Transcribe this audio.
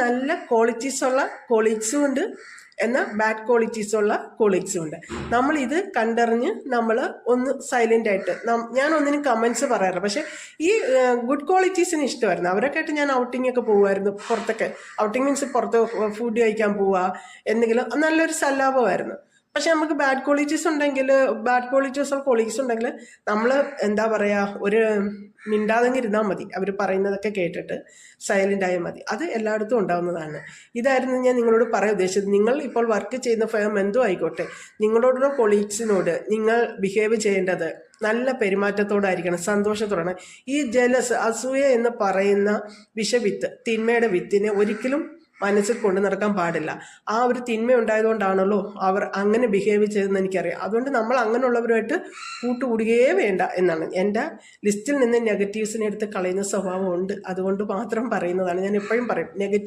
നല്ല ക്വാളിറ്റീസുള്ള കൊളീഗ്സും ഉണ്ട്, എന്നാൽ ബാഡ് ക്വാളിറ്റീസുള്ള കൊളീഗ്സും ഉണ്ട്. നമ്മളിത് കണ്ടറിഞ്ഞ് നമ്മൾ ഒന്ന് സൈലൻ്റ് ആയിട്ട് ഞാൻ ഒന്നിനും കമൻസ് പറയാറില്ല. പക്ഷേ ഈ ഗുഡ് ക്വാളിറ്റീസിന് ഇഷ്ടമായിരുന്നു. അവരൊക്കെ ആയിട്ട് ഞാൻ ഔട്ടിംഗ് ഒക്കെ പോകുമായിരുന്നു. പുറത്തൊക്കെ ഔട്ടിംഗ് മീൻസ് പുറത്ത് ഫുഡ് കഴിക്കാൻ പോവുക, എന്തെങ്കിലും നല്ലൊരു സല്ലാപമായിരുന്നു. പക്ഷെ നമുക്ക് ബാഡ് ക്വാളിറ്റീസ് ഉണ്ടെങ്കിൽ, ബാഡ് ക്വാളിറ്റീസ് ഓഫ് കൊളീഗ്സ് ഉണ്ടെങ്കിൽ നമ്മൾ എന്താ പറയുക, ഒരു മിണ്ടാതെങ്കിൽ ഇരുന്നാൽ മതി. അവർ പറയുന്നതൊക്കെ കേട്ടിട്ട് സൈലൻ്റ് ആയാൽ മതി. അത് എല്ലായിടത്തും ഉണ്ടാവുന്നതാണ്. ഇതായിരുന്നു ഞാൻ നിങ്ങളോട് പറയാൻ ഉദ്ദേശിച്ചത്. നിങ്ങൾ ഇപ്പോൾ വർക്ക് ചെയ്യുന്ന ഫേം എന്തോ ആയിക്കോട്ടെ, നിങ്ങളോടുള്ള കൊളീഗ്സിനോട് നിങ്ങൾ ബിഹേവ് ചെയ്യേണ്ടത് നല്ല പെരുമാറ്റത്തോടായിരിക്കണം, സന്തോഷത്തോടാണ്. ഈ ജലസ്, അസൂയ എന്ന് പറയുന്ന വിഷവിത്ത്, തിന്മയുടെ വിത്തിനെ ഒരിക്കലും മനസ്സിൽ കൊണ്ടു നടക്കാൻ പാടില്ല. ആ ഒരു തിന്മ ഉണ്ടായതുകൊണ്ടാണല്ലോ അവർ അങ്ങനെ ബിഹേവ് ചെയ്തതെന്ന് എനിക്കറിയാം. അതുകൊണ്ട് നമ്മൾ അങ്ങനെയുള്ളവരുമായിട്ട് കൂട്ടുകൂടുകയേ വേണ്ട എന്നാണ്. എൻ്റെ ലിസ്റ്റിൽ നിന്ന് നെഗറ്റീവ്സിനെ എടുത്ത് കളയുന്ന സ്വഭാവമുണ്ട്. അതുകൊണ്ട് മാത്രം പറയുന്നതാണ്. ഞാൻ എപ്പോഴും പറയും, നെഗറ്റീവ്